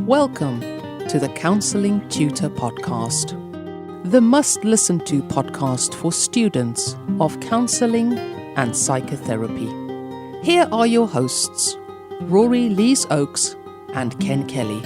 Welcome to the Counseling Tutor Podcast, the must-listen-to podcast for students of counseling and psychotherapy. Here are your hosts, Rory Lees-Oakes and Ken Kelly.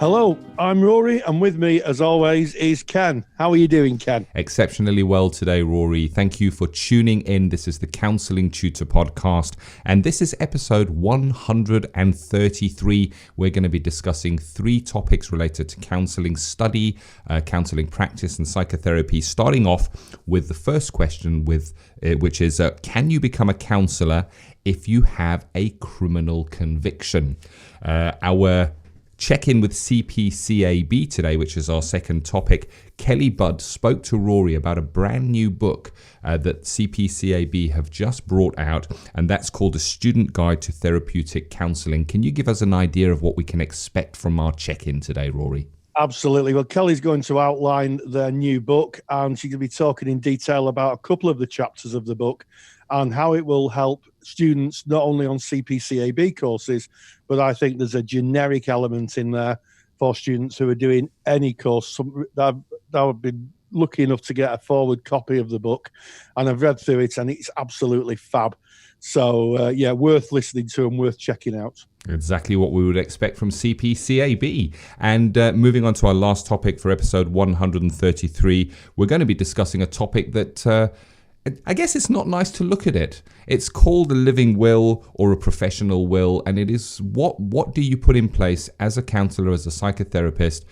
Hello, I'm Rory, and with me, as always, is Ken. How are you doing, Ken? Exceptionally well today, Rory. Thank you for tuning in. This is the Counseling Tutor Podcast, and this is episode 133. We're going to be discussing 3 topics related to counseling study, counseling practice, and psychotherapy, starting off with the first question, which is, can you become a counsellor if you have a criminal conviction? Our check-in with CPCAB today, which is our second topic. Kelly Budd spoke to Rory about a brand new book that CPCAB have just brought out, and that's called A Student Guide to Therapeutic Counselling. Can you give us an idea of what we can expect from our check-in today, Rory? Absolutely. Well, Kelly's going to outline their new book, and she's going to be talking in detail about a couple of the chapters of the book and how it will help students not only on CPCAB courses, but I think there's a generic element in there for students who are doing any course. I've been lucky enough to get a forward copy of the book, and I've read through it, and it's absolutely fab. So, worth listening to and worth checking out. Exactly what we would expect from CPCAB. And moving on to our last topic for episode 133, we're going to be discussing a topic that I guess it's not nice to look at it. It's called a living will or a professional will, and it is what do you put in place as a counsellor, as a psychotherapist,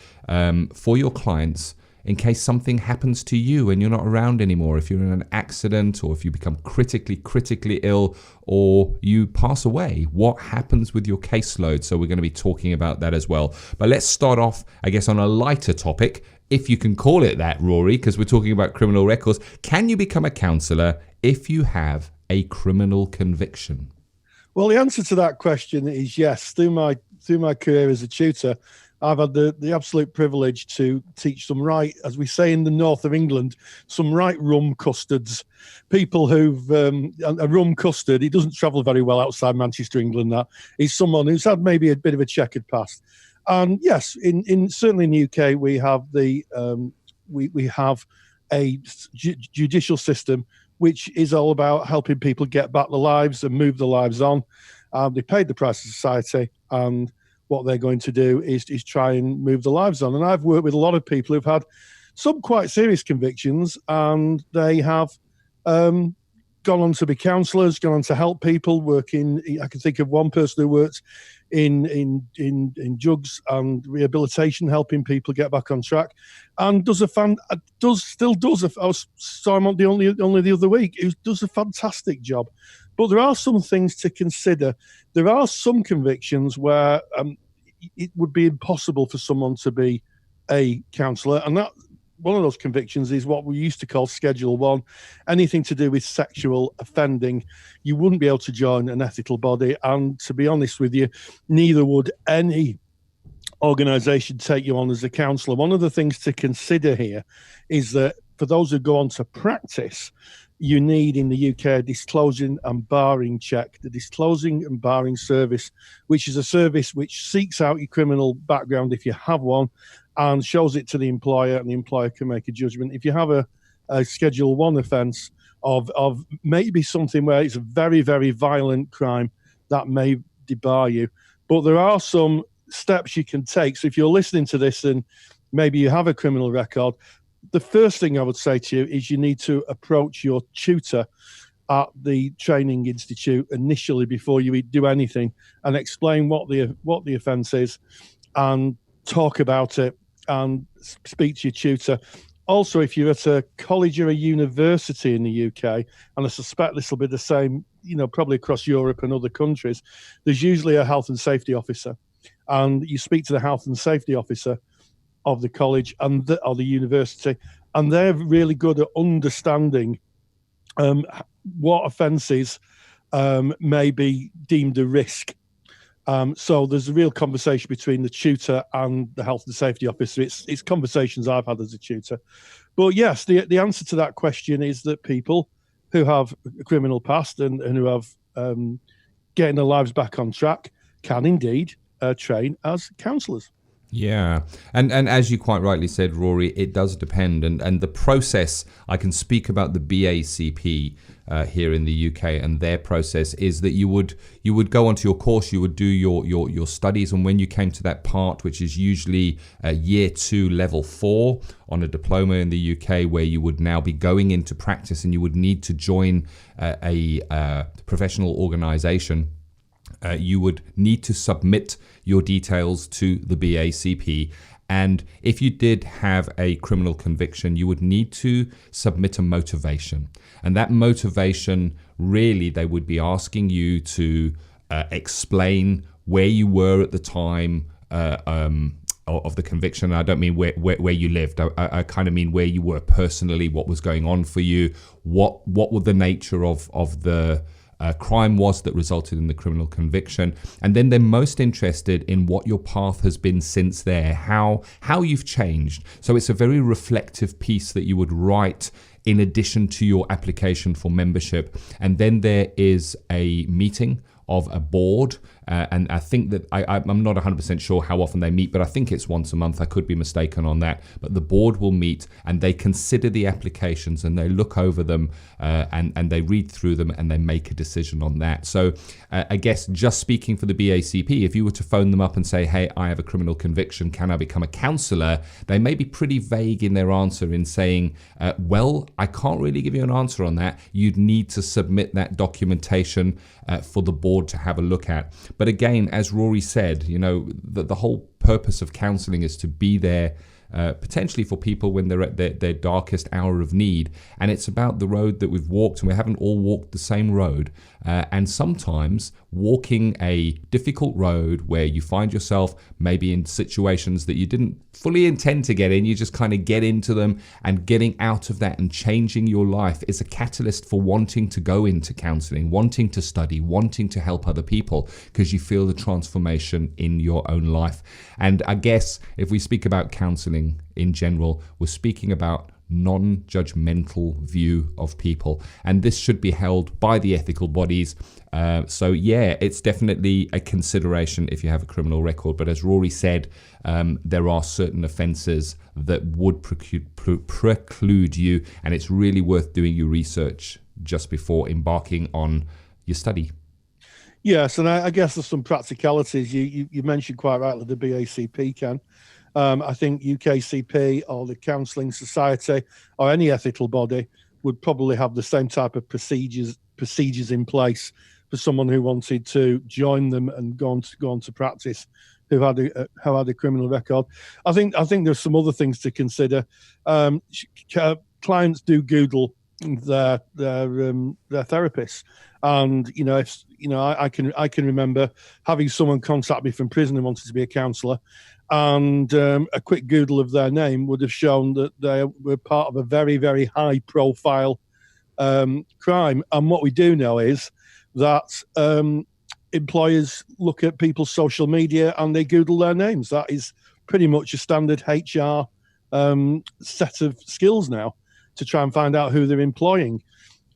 for your clients in case something happens to you and you're not around anymore, if you're in an accident or if you become critically ill or you pass away. What happens with your caseload? So we're going to be talking about that as well. But let's start off, I guess, on a lighter topic, if you can call it that, Rory, because we're talking about criminal records. Can you become a counsellor if you have a criminal conviction? Well, the answer to that question is yes. Through my career as a tutor, I've had the absolute privilege to teach some right, as we say in the north of England, some right rum custards. People who've a rum custard, it doesn't travel very well outside Manchester, England. That is someone who's had maybe a bit of a checkered past. And yes, in certainly in the UK, we have we have a judicial system which is all about helping people get back their lives and move their lives on. They paid the price of society, and what they're going to do is try and move their lives on. And I've worked with a lot of people who've had some quite serious convictions, and they have gone on to be counsellors, gone on to help people working. I can think of one person who worked in drugs and rehabilitation, helping people get back on track, and does only the other week, who does a fantastic job. But there are some things to consider. There are some convictions where it would be impossible for someone to be a counsellor, and that one of those convictions is what we used to call Schedule 1. Anything to do with sexual offending, you wouldn't be able to join an ethical body, and to be honest with you, neither would any organisation take you on as a counsellor. One of the things to consider here is that for those who go on to practice, you need in the UK a disclosing and barring check. The disclosing and barring service, which is a service which seeks out your criminal background if you have one, and shows it to the employer, and the employer can make a judgment. If you have a Schedule 1 offence of maybe something where it's a very, very violent crime, that may debar you. But there are some steps you can take. So if you're listening to this and maybe you have a criminal record, the first thing I would say to you is you need to approach your tutor at the training institute initially before you do anything, and explain what the offence is, and talk about it and speak to your tutor. Also, if you're at a college or a university in the UK, and I suspect this will be the same, probably across Europe and other countries, there's usually a health and safety officer, and you speak to the health and safety officer of the college or the university, and they're really good at understanding what offences may be deemed a risk. So there's a real conversation between the tutor and the health and safety officer. It's conversations I've had as a tutor. But yes, the answer to that question is that people who have a criminal past and who have getting their lives back on track can indeed train as counsellors. Yeah, and as you quite rightly said, Rory, it does depend, and the process. I can speak about the BACP here in the UK, and their process is that you would go onto your course, you would do your studies, and when you came to that part, which is usually year 2, level 4 on a diploma in the UK, where you would now be going into practice, and you would need to join a professional organisation. You would need to submit your details to the BACP, and if you did have a criminal conviction, you would need to submit a motivation. And that motivation, really, they would be asking you to explain where you were at the time of the conviction. I don't mean where you lived. I kind of mean where you were personally, what was going on for you, what were the nature of the crime was that resulted in the criminal conviction. And then they're most interested in what your path has been since there, how you've changed. So it's a very reflective piece that you would write in addition to your application for membership. And then there is a meeting of a board, and I think that I'm not 100% sure how often they meet, but I think it's once a month. I could be mistaken on that, but the board will meet and they consider the applications and they look over them and they read through them and they make a decision on that. So I guess just speaking for the BACP, if you were to phone them up and say, hey, I have a criminal conviction, can I become a counsellor? They may be pretty vague in their answer in saying, well, I can't really give you an answer on that. You'd need to submit that documentation for the board to have a look at. But again, as Rory said, the whole purpose of counselling is to be there potentially for people when they're at their darkest hour of need. And it's about the road that we've walked, and we haven't all walked the same road. And sometimes walking a difficult road where you find yourself maybe in situations that you didn't fully intend to get in, you just kind of get into them, and getting out of that and changing your life is a catalyst for wanting to go into counselling, wanting to study, wanting to help other people, because you feel the transformation in your own life. And I guess if we speak about counselling in general, we're speaking about non-judgmental view of people, and this should be held by the ethical bodies. So yeah, it's definitely a consideration if you have a criminal record. But as Rory said, there are certain offences that would preclude you, and it's really worth doing your research just before embarking on your study. Yes, and I guess there's some practicalities. You mentioned quite rightly the BACP, Ken. I think UKCP or the Counselling Society or any ethical body would probably have the same type of procedures in place for someone who wanted to join them and go on to practice, who had a criminal record. I think there's some other things to consider. Clients do Google their therapists, and I can remember having someone contact me from prison who wanted to be a counsellor. And a quick Google of their name would have shown that they were part of a very, very high-profile crime. And what we do know is that employers look at people's social media and they Google their names. That is pretty much a standard HR set of skills now to try and find out who they're employing.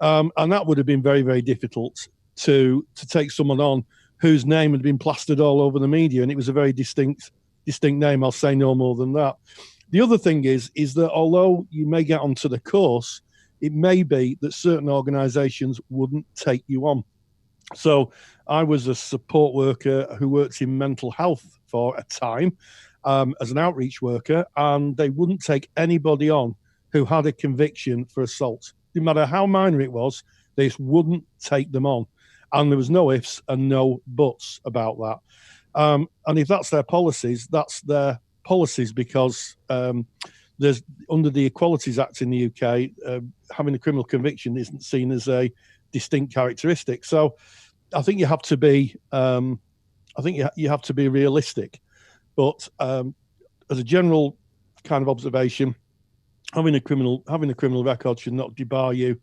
And that would have been very, very difficult to take someone on whose name had been plastered all over the media, and it was a very distinct name. I'll say no more than that. The other thing is that although you may get onto the course, it may be that certain organisations wouldn't take you on. So I was a support worker who worked in mental health for a time as an outreach worker, and they wouldn't take anybody on who had a conviction for assault. No matter how minor it was, they just wouldn't take them on. And there was no ifs and no buts about that. And if that's their policies, because there's under the Equalities Act in the UK, having a criminal conviction isn't seen as a distinct characteristic. So I think you have to be, you have to be realistic. But as a general kind of observation, having a criminal record should not debar you,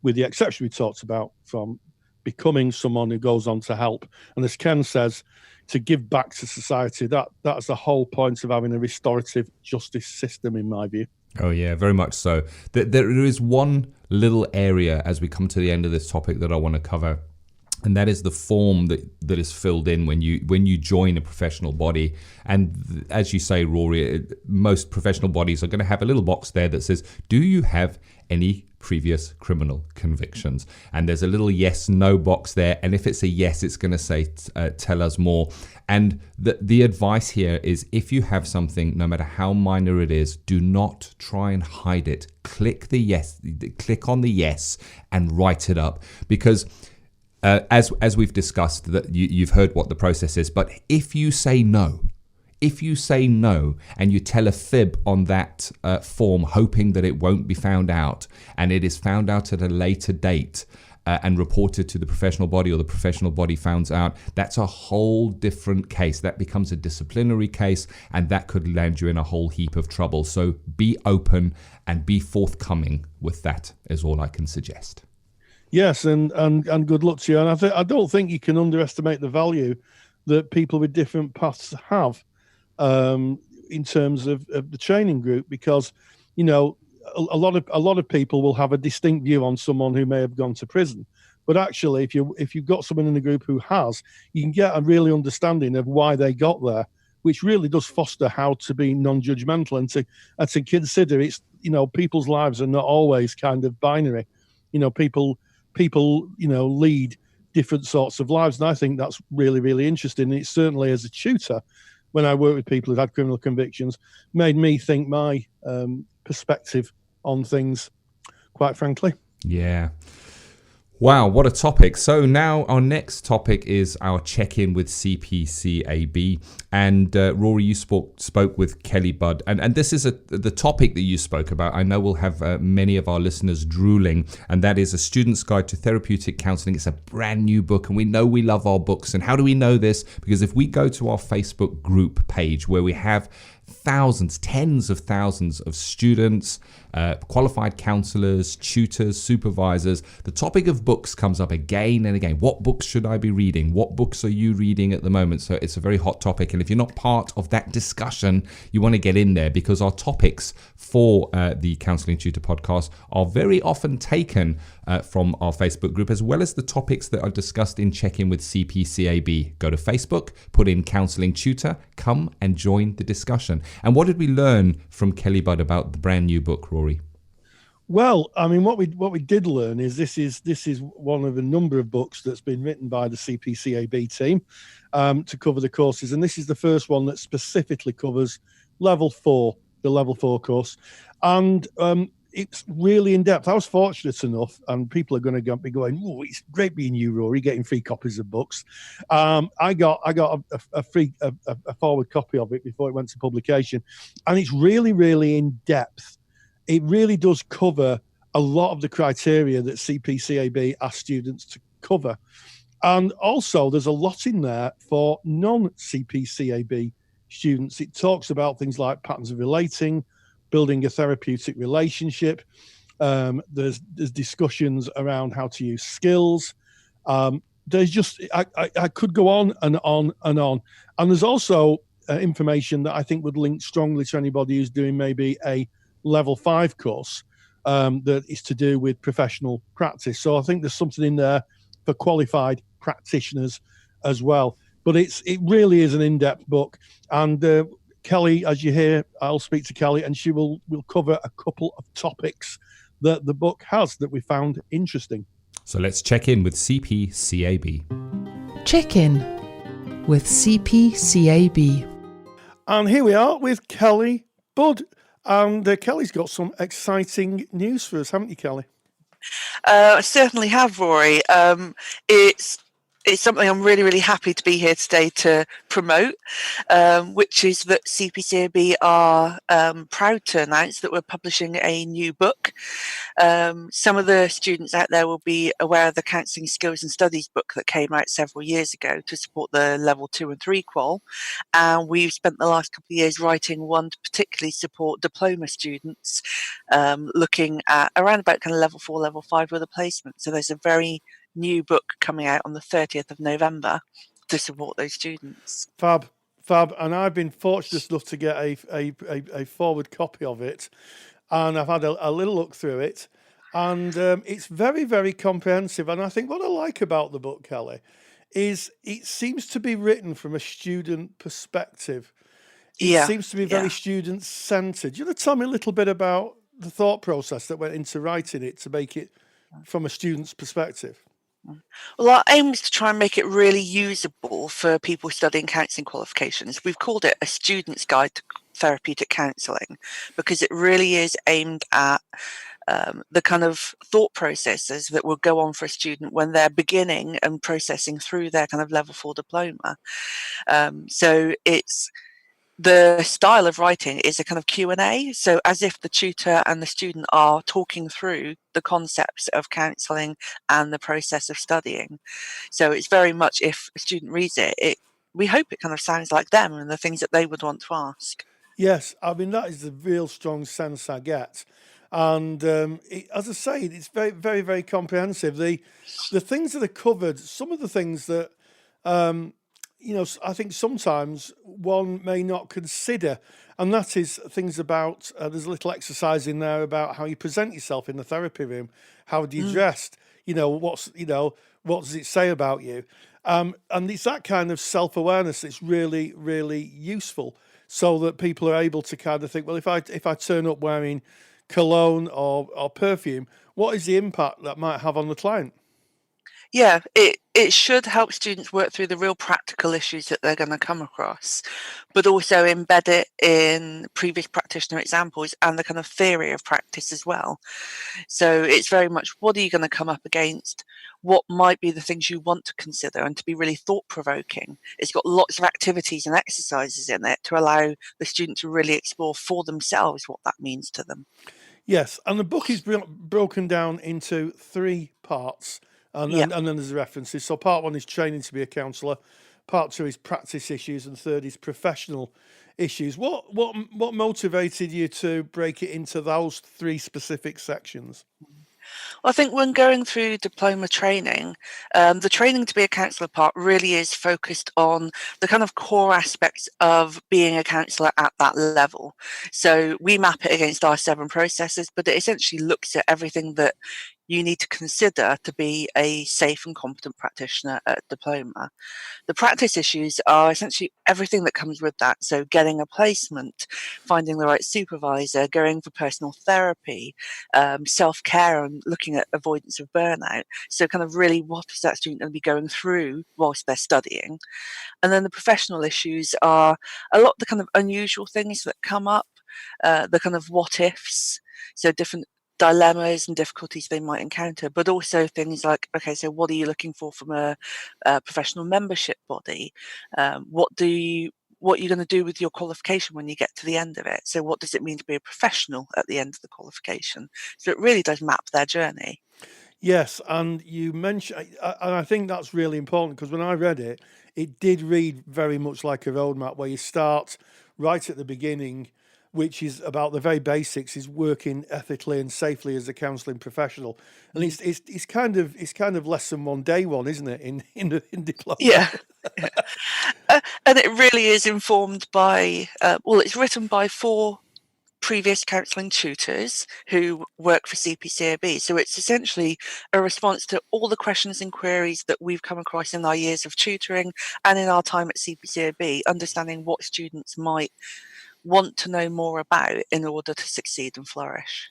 with the exception we talked about, from becoming someone who goes on to help. And as Ken says, to give back to society, that's the whole point of having a restorative justice system, in my view. Oh yeah, very much so. There is one little area as we come to the end of this topic that I want to cover. And that is the form that is filled in when you join a professional body. And as you say, Rory, most professional bodies are going to have a little box there that says, do you have any previous criminal convictions? And there's a little yes, no box there. And if it's a yes, it's going to say, tell us more. And the advice here is, if you have something, no matter how minor it is, do not try and hide it. Click on the yes and write it up. Because as we've discussed, that you've heard what the process is, but if you say no and you tell a fib on that form, hoping that it won't be found out, and it is found out at a later date and reported to the professional body, or the professional body finds out, that's a whole different case. That becomes a disciplinary case, and that could land you in a whole heap of trouble. So be open and be forthcoming with that, is all I can suggest. Yes, and good luck to you. And I don't think you can underestimate the value that people with different paths have in terms of the training group, because a lot of people will have a distinct view on someone who may have gone to prison. But actually, if you've got someone in the group who has, you can get a really understanding of why they got there, which really does foster how to be non-judgmental and to consider it's people's lives are not always kind of binary. People lead different sorts of lives, and I think that's really, really interesting. And it certainly, as a tutor, when I work with people who've had criminal convictions, made me think my perspective on things, quite frankly. Yeah. Wow, what a topic. So now our next topic is our check-in with CPCAB. And Rory, you spoke with Kelly Budd. And this is the topic that you spoke about. I know we'll have many of our listeners drooling. And that is A Student's Guide to Therapeutic Counselling. It's a brand new book. And we know we love our books. And how do we know this? Because if we go to our Facebook group page, where we have tens of thousands of students, qualified counsellors, tutors, supervisors, the topic of books comes up again and again. What books should I be reading? What books are you reading at the moment? So it's a very hot topic. And if you're not part of that discussion, you want to get in there, because our topics for the Counselling Tutor podcast are very often taken from our Facebook group, as well as the topics that are discussed in Check-In with CPCAB. Go to Facebook, put in Counselling Tutor, come and join the discussion. And what did we learn from Kelly Budd about the brand new book, Rory? Well, I mean, what we did learn is this is one of a number of books that's been written by the CPCAB team to cover the courses, and this is the first one that specifically covers level 4, the level 4 course, and it's really in depth. I was fortunate enough, and people are going to be going, "Oh, it's great being you, Rory, getting free copies of books." I got a free forward copy of it before it went to publication, and it's really, really in depth. It really does cover a lot of the criteria that CPCAB asks students to cover, and also there's a lot in there for non-CPCAB students. It talks about things like patterns of relating, building a therapeutic relationship. There's discussions around how to use skills. There's just, I could go on and on and on. And there's also information that I think would link strongly to anybody who's doing maybe a level 5 course that is to do with professional practice. So I think there's something in there for qualified practitioners as well. But it really is an in-depth book. And Kelly, as you hear, I'll speak to Kelly, and she will cover a couple of topics that the book has that we found interesting. So let's check in with CPCAB. Check in with CPCAB. And here we are with Kelly Budd. And Kelly's got some exciting news for us, haven't you, Kelly? I certainly have, Rory. It's something I'm really, really happy to be here today to promote, which is that CPCAB are proud to announce that we're publishing a new book. Some of the students out there will be aware of the Counselling Skills and Studies book that came out several years ago to support the level 2 and 3 qual. And we've spent the last couple of years writing one to particularly support diploma students, looking at around about kind of level 4, level 5 with a placement. So there's a very new book coming out on the 30th of November to support those students. Fab. And I've been fortunate enough to get a forward copy of it, and I've had a little look through it, And it's very, very comprehensive. And I think what I like about the book, Kelly, is it seems to be written from a student perspective. It Yeah, seems to be very yeah. student centered. You want to tell me a little bit about the thought process that went into writing it to make it from a student's perspective? Well, our aim is to try and make it really usable for people studying counselling qualifications. We've called it a student's guide to therapeutic counselling because it really is aimed at the kind of thought processes that will go on for a student when they're beginning and processing through their kind of level 4 diploma. So it's the style of writing is a kind of Q&A, so as if the tutor and the student are talking through the concepts of counselling and the process of studying. So it's very much, if a student reads it, we hope it kind of sounds like them and the things that they would want to ask. Yes, I mean, that is the real strong sense I get. And as I say, it's very, very, very comprehensive. The things that are covered, some of the things that I think sometimes one may not consider, and that is things about. There's a little exercise in there about how you present yourself in the therapy room. How do you dress? What does it say about you? And it's that kind of self-awareness that's really, really useful, so that people are able to kind of think, well, if I turn up wearing cologne or perfume, what is the impact that might have on the client? Yeah, it should help students work through the real practical issues that they're going to come across, but also embed it in previous practitioner examples and the kind of theory of practice as well. So it's very much, what are you going to come up against? What might be the things you want to consider, and to be really thought-provoking. It's got lots of activities and exercises in it to allow the student to really explore for themselves what that means to them. Yes, and the book is broken down into 3 parts, and Yeah. then there's references. So part 1 is training to be a counsellor, part 2 is practice issues, and third is professional issues. What motivated you to break it into those 3 specific sections? I think when going through diploma training, the training to be a counsellor part really is focused on the kind of core aspects of being a counsellor at that level. So we map it against our 7 processes, but it essentially looks at everything that you need to consider to be a safe and competent practitioner at diploma. The practice issues are essentially everything that comes with that. So getting a placement, finding the right supervisor, going for personal therapy, self-care, and looking at avoidance of burnout. So kind of really, what is that student going to be going through whilst they're studying? And then the professional issues are a lot of the kind of unusual things that come up, the kind of what ifs, so different dilemmas and difficulties they might encounter, but also things like, okay, so what are you looking for from a professional membership body? What are you going to do with your qualification when you get to the end of it? So what does it mean to be a professional at the end of the qualification? So it really does map their journey. Yes, and you mentioned, and I think that's really important, because when I read it, it did read very much like a roadmap where you start right at the beginning, which is about the very basics, is working ethically and safely as a counselling professional, and it's kind of lesson 1, day 1, isn't it? In diploma. Yeah. And it really is informed by, it's written by 4 previous counselling tutors who work for CPCAB. So it's essentially a response to all the questions and queries that we've come across in our years of tutoring and in our time at CPCAB, understanding what students might want to know more about in order to succeed and flourish.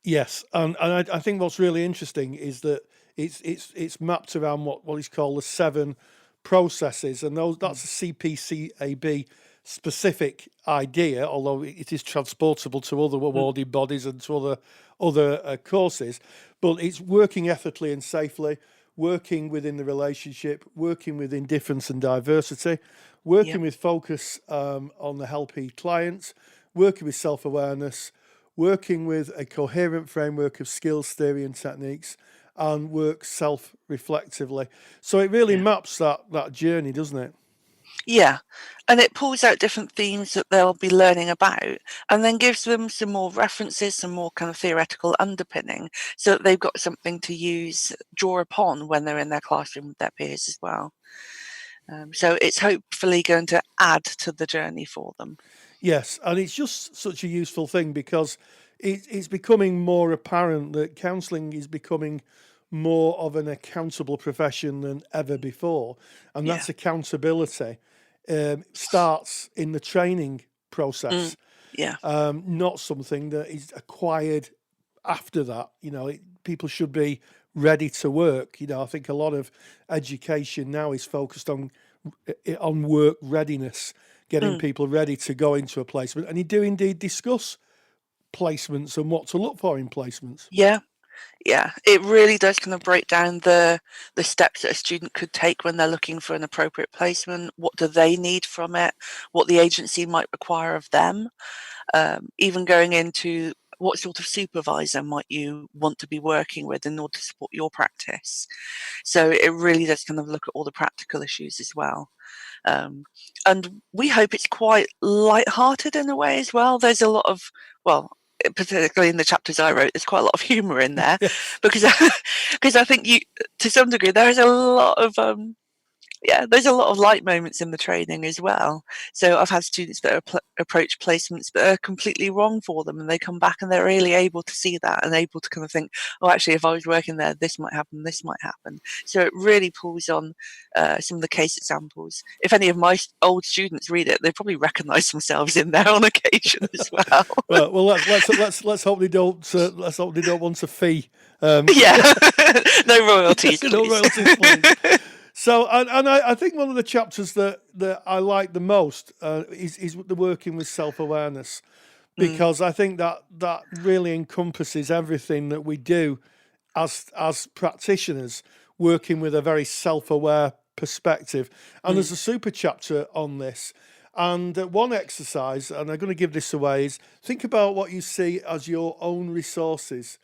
Yes, and I think what's really interesting is that it's mapped around what is called the 7 processes, and that's a CPCAB specific idea, although it is transportable to other awarding bodies and to other courses. But it's working ethically and safely, working within the relationship, working within difference and diversity, working with focus on the helping client, working with self-awareness, working with a coherent framework of skills, theory and techniques, and work self-reflectively. So it really maps that journey, doesn't it? Yeah, and it pulls out different themes that they'll be learning about, and then gives them some more references, some more kind of theoretical underpinning, so that they've got something to use, draw upon when they're in their classroom with their peers as well. So it's hopefully going to add to the journey for them. Yes, and it's just such a useful thing, because it's becoming more apparent that counselling is becoming more of an accountable profession than ever before, and Yeah. that's accountability starts in the training process, Yeah. not something that is acquired after that. People should be ready to work. I think a lot of education now is focused on work readiness, getting people ready to go into a placement, and you do indeed discuss placements and what to look for in placements. Yeah. Yeah, it really does kind of break down the steps that a student could take when they're looking for an appropriate placement. What do they need from it? What the agency might require of them? Even going into what sort of supervisor might you want to be working with in order to support your practice. So it really does kind of look at all the practical issues as well. And we hope it's quite light-hearted in a way as well. There's a lot of, well, particularly in the chapters I wrote, there's quite a lot of humour in there because I think to some degree, there's a lot of there's a lot of light moments in the training as well. So I've had students that approach placements that are completely wrong for them, and they come back and they're really able to see that and able to kind of think, oh, actually, if I was working there, this might happen, this might happen. So it really pulls on some of the case examples. If any of my old students read it, they probably recognise themselves in there on occasion as well. well, let's hope they don't. Let's hope they don't want a fee. Yeah, no royalties. No royalties, please. So, and I think one of the chapters that I like the most is the working with self-awareness, because I think that really encompasses everything that we do as practitioners, working with a very self-aware perspective. And there's a super chapter on this. And one exercise, and I'm going to give this away, is think about what you see as your own resources.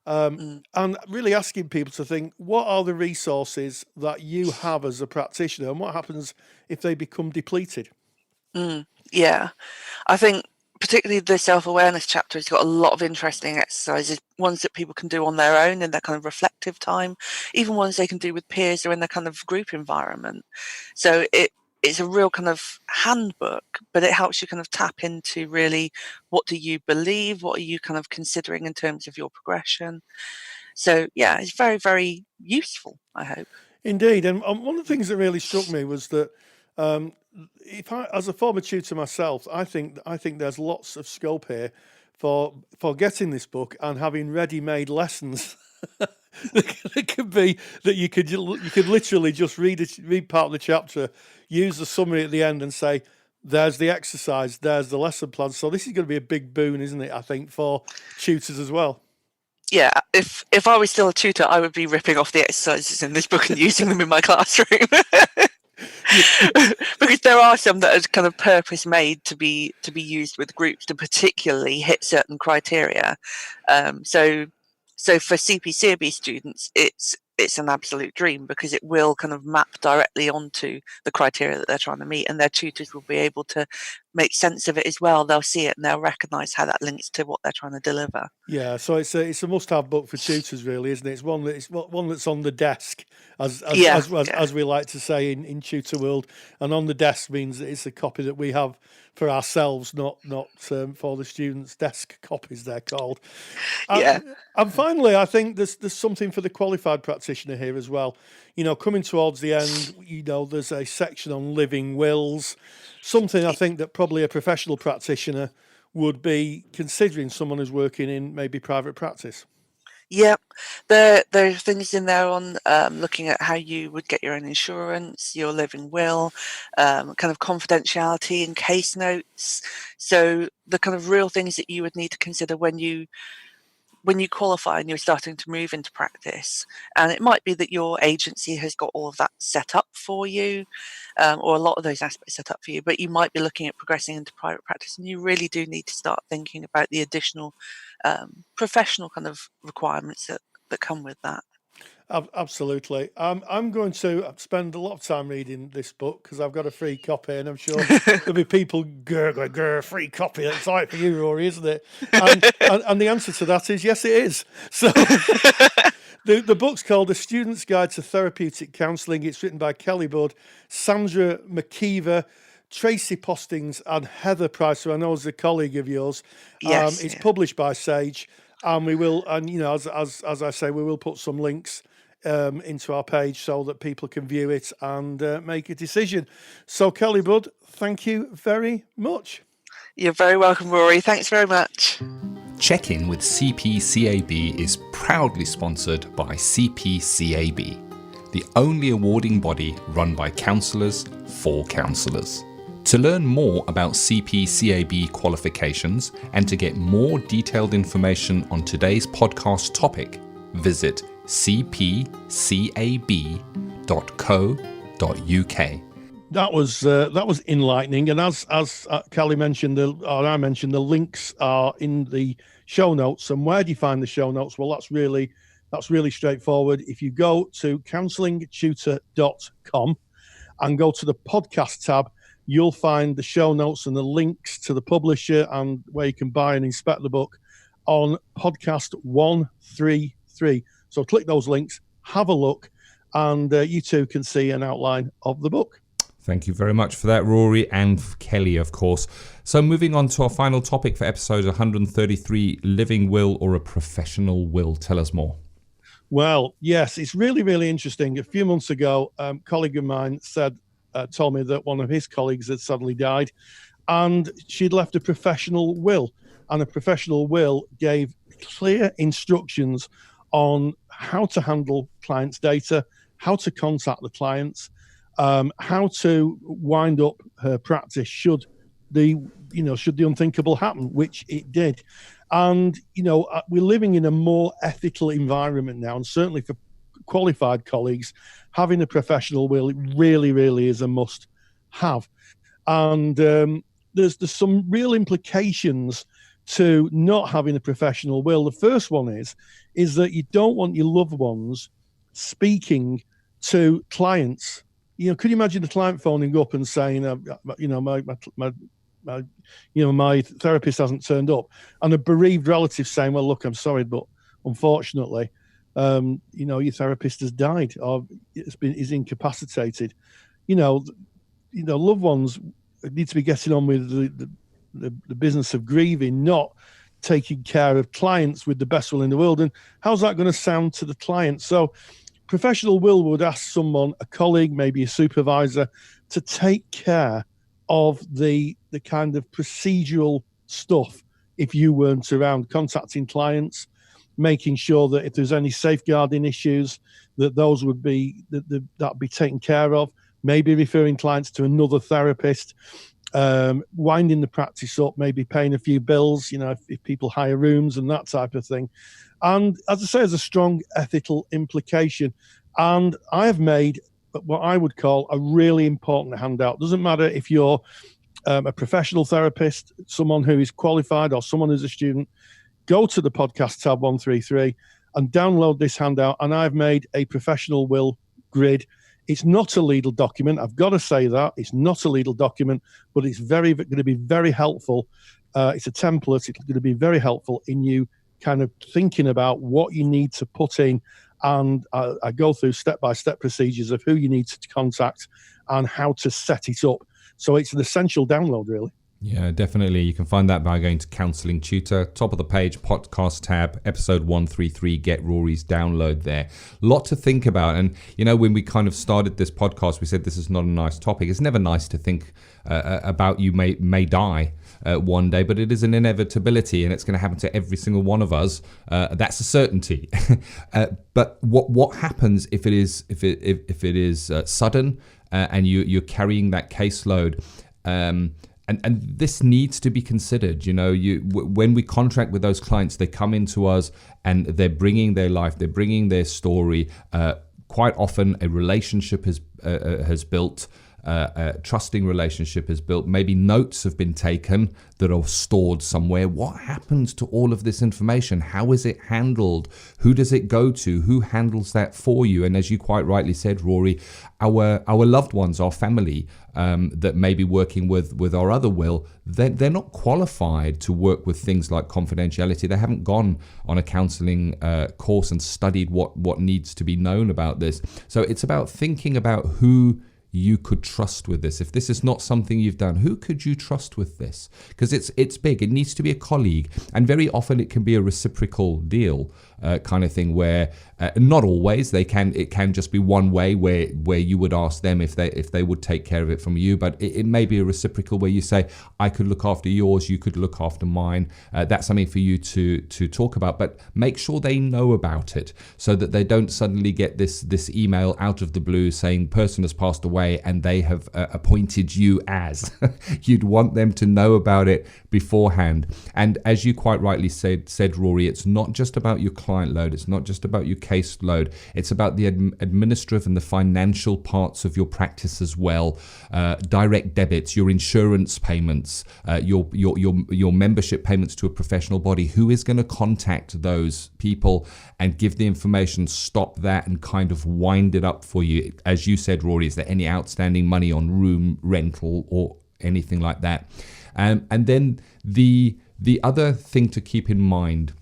And really asking people to think, what are the resources that you have as a practitioner, and what happens if they become depleted? Yeah, I think particularly the self-awareness chapter has got a lot of interesting exercises, ones that people can do on their own in their kind of reflective time, even ones they can do with peers or in their kind of group environment. So it's a real kind of handbook, but it helps you kind of tap into really what do you believe, what are you kind of considering in terms of your progression. So yeah, it's very, very useful, I hope. Indeed. And one of the things that really struck me was that if I, as a former tutor myself, I think there's lots of scope here for getting this book and having ready-made lessons. It could be that you could literally just read part of the chapter, use the summary at the end, and say, "There's the exercise, there's the lesson plan." So this is going to be a big boon, isn't it? I think for tutors as well. Yeah, if I was still a tutor, I would be ripping off the exercises in this book and using them in my classroom. Because there are some that are kind of purpose made to be used with groups to particularly hit certain criteria. So for CPCAB students, it's an absolute dream because it will kind of map directly onto the criteria that they're trying to meet, and their tutors will be able to make sense of it as well. They'll see it and they'll recognise how that links to what they're trying to deliver. Yeah, so it's a must-have book for tutors, really, isn't it? It's one that's on the desk, as we like to say in tutor world. And on the desk means that it's a copy that we have for ourselves, not for the students' desk copies, they're called. And finally, I think there's something for the qualified practitioner here as well. Coming towards the end, there's a section on living wills, something I think that probably a professional practitioner would be considering, someone who's working in maybe private practice. Yep, there are things in there on looking at how you would get your own insurance, your living will, kind of confidentiality and case notes. So the kind of real things that you would need to consider when you qualify and you're starting to move into practice. And it might be that your agency has got all of that set up for you, or a lot of those aspects set up for you, but you might be looking at progressing into private practice, and you really do need to start thinking about the additional professional kind of requirements that come with that. Absolutely. I'm going to spend a lot of time reading this book because I've got a free copy, and I'm sure there'll be people free copy. It's right for you, Rory, isn't it? And the answer to that is yes, it is. So the book's called A Student's Guide to Therapeutic Counselling. It's written by Kelly Budd, Sandra McKeever, Tracy Postings and Heather Price, who I know is a colleague of yours. Yes, It's published by Sage, and we will, and as I say, we will put some links into our page so that people can view it and make a decision. So, Kelly Budd, thank you very much. You're very welcome, Rory. Thanks very much. Check-in with CPCAB is proudly sponsored by CPCAB, the only awarding body run by counsellors for counsellors. To learn more about CPCAB qualifications and to get more detailed information on today's podcast topic, visit cpcab.co.uk. That was enlightening, and as Kelly mentioned, I mentioned, the links are in the show notes. And where do you find the show notes? Well, that's really straightforward. If you go to counsellingtutor.com and go to the podcast tab, you'll find the show notes and the links to the publisher and where you can buy and inspect the book on podcast 133. So click those links, have a look, and you too can see an outline of the book. Thank you very much for that, Rory, and Kelly, of course. So moving on to our final topic for episode 133, living will or a professional will. Tell us more. Well, yes, it's really, really interesting. A few months ago, a colleague of mine told me that one of his colleagues had suddenly died, and she'd left a professional will. And a professional will gave clear instructions on how to handle clients' data, how to contact the clients, how to wind up her practice should the unthinkable happen, which it did. And we're living in a more ethical environment now, and certainly for qualified colleagues, having a professional will really, really is a must have. And there's some real implications to not having a professional will. The first one is that you don't want your loved ones speaking to clients. Could you imagine the client phoning up and saying, my therapist hasn't turned up, and a bereaved relative saying, well, look, I'm sorry, but unfortunately, your therapist has died or is incapacitated. Loved ones need to be getting on with the business of grieving, not taking care of clients with the best will in the world. And how's that going to sound to the client? So professional will would ask someone, a colleague, maybe a supervisor, to take care of the kind of procedural stuff if you weren't around, contacting clients, making sure that if there's any safeguarding issues, that those would be that'd be taken care of, maybe referring clients to another therapist, winding the practice up, maybe paying a few bills, if people hire rooms and that type of thing. And as I say, there's a strong ethical implication. And I have made what I would call a really important handout. Doesn't matter if you're a professional therapist, someone who is qualified, or someone who's a student, go to the podcast tab 133 and download this handout. And I've made a professional will grid. It's not a legal document. I've got to say that. It's not a legal document, but it's going to be very helpful. It's a template. It's going to be very helpful in you kind of thinking about what you need to put in. And I go through step-by-step procedures of who you need to contact and how to set it up. So it's an essential download, really. Yeah, definitely. You can find that by going to Counselling Tutor, top of the page, podcast tab, episode 133, get Rory's download there. Lot to think about. And, when we kind of started this podcast, we said this is not a nice topic. It's never nice to think about you may die one day, but it is an inevitability, and it's going to happen to every single one of us. That's a certainty. But what happens if it is sudden and you're carrying that caseload? And this needs to be considered. When we contract with those clients, they come into us and they're bringing their life, they're bringing their story. Quite often, a relationship has built. A trusting relationship is built. Maybe notes have been taken that are stored somewhere. What happens to all of this information? How is it handled? Who does it go to? Who handles that for you? And as you quite rightly said, Rory, our loved ones, our family that may be working with our other will, they're not qualified to work with things like confidentiality. They haven't gone on a counselling course and studied what needs to be known about this. So it's about thinking about who you could trust with this? If this is not something you've done, who could you trust with this? Because it's big. It needs to be a colleague, and very often it can be a reciprocal deal kind of thing where not always it can just be one way where you would ask them if they would take care of it from you, but it may be a reciprocal where you say, I could look after yours, you could look after mine. That's something for you to talk about, but make sure they know about it so that they don't suddenly get this email out of the blue saying person has passed away and they have appointed you as. You'd want them to know about it beforehand. And as you quite rightly said, Rory, it's not just about your client load, it's not just about your case load, it's about the administrative and the financial parts of your practice as well. Direct debits, your insurance payments, your membership payments to a professional body. Who is going to contact those people and give the information, stop that, and kind of wind it up for you? As you said, Rory, is there any outstanding money on room rental or anything like that? And then the other thing to keep in mind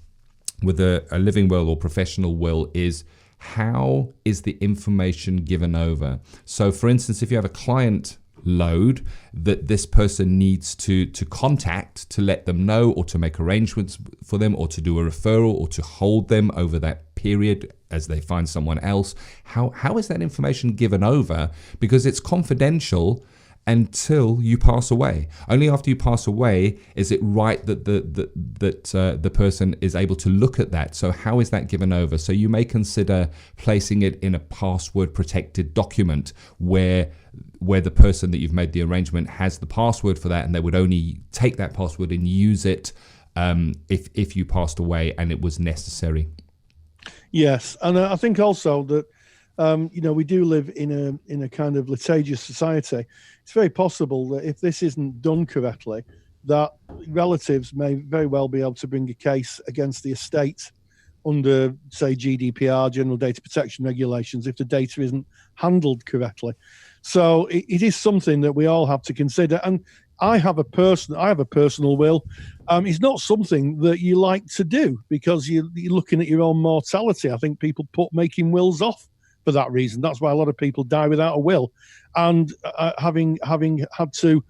with a living will or professional will is, how is the information given over? So for instance, if you have a client load that this person needs to contact to let them know, or to make arrangements for them, or to do a referral, or to hold them over that period as they find someone else, how is that information given over? Because it's confidential until you pass away. Only after you pass away is it right that the person is able to look at that. So how is that given over? So you may consider placing it in a password protected document where the person that you've made the arrangement has the password for that, and they would only take that password and use it if you passed away and it was necessary. Yes, and I think also that we do live in a kind of litigious society. It's very possible that if this isn't done correctly, that relatives may very well be able to bring a case against the estate under, say, GDPR, General Data Protection Regulations, if the data isn't handled correctly. So it is something that we all have to consider. And I have a personal will. It's not something that you like to do because you're looking at your own mortality. I think people put making wills off for that reason. That's why a lot of people die without a will. And having had to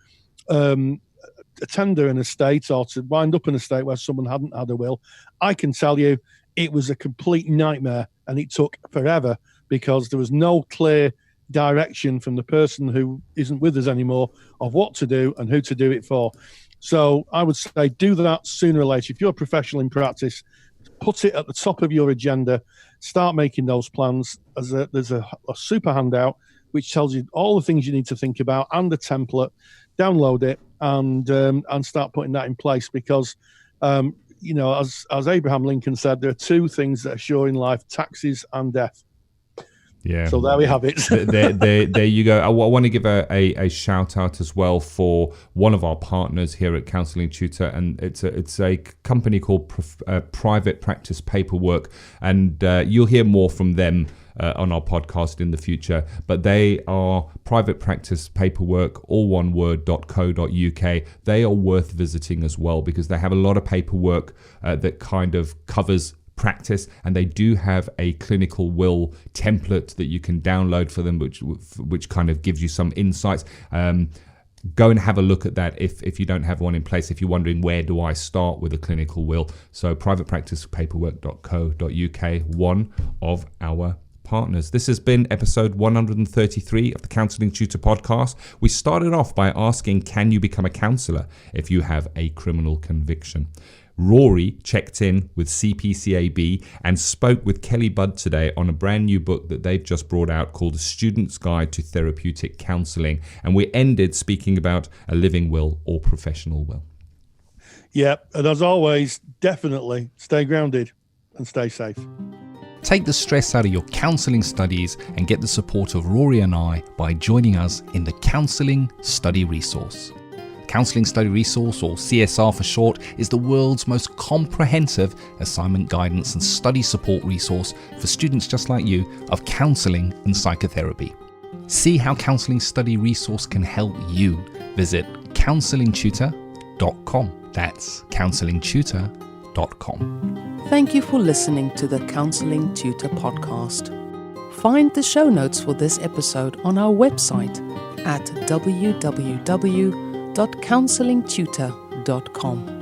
tender an estate or to wind up an estate where someone hadn't had a will, I can tell you it was a complete nightmare, and it took forever because there was no clear direction from the person who isn't with us anymore of what to do and who to do it for. So I would say do that sooner or later. If you're a professional in practice, put it at the top of your agenda. Start making those plans. There's a super handout which tells you all the things you need to think about and the template. Download it and start putting that in place because, as Abraham Lincoln said, there are two things that are sure in life: taxes and death. Yeah. So there we have it. there you go. I want to give a shout out as well for one of our partners here at Counselling Tutor, and it's a company called Private Practice Paperwork, and you'll hear more from them on our podcast in the future. But they are Private Practice Paperwork, all one word.co.uk. They are worth visiting as well because they have a lot of paperwork that kind of covers practice, and they do have a clinical will template that you can download for them, which kind of gives you some insights. Go and have a look at that if you don't have one in place, if you're wondering where do I start with a clinical will. So privatepracticepaperwork.co.uk, one of our partners. This has been episode 133 of the Counselling Tutor podcast. We started off by asking, can you become a counsellor if you have a criminal conviction? Rory checked in with CPCAB and spoke with Kelly Budd today on a brand new book that they've just brought out called A Student's Guide to Therapeutic Counselling. And we ended speaking about a living will or professional will. Yeah, and as always, definitely stay grounded and stay safe. Take the stress out of your counselling studies and get the support of Rory and I by joining us in the Counselling Study Resource. Counselling Study Resource, or CSR for short, is the world's most comprehensive assignment guidance and study support resource for students just like you of counselling and psychotherapy. See how Counselling Study Resource can help you. Visit counsellingtutor.com. That's counsellingtutor.com. Thank you for listening to the Counselling Tutor podcast. Find the show notes for this episode on our website at www.counsellingtutor.com.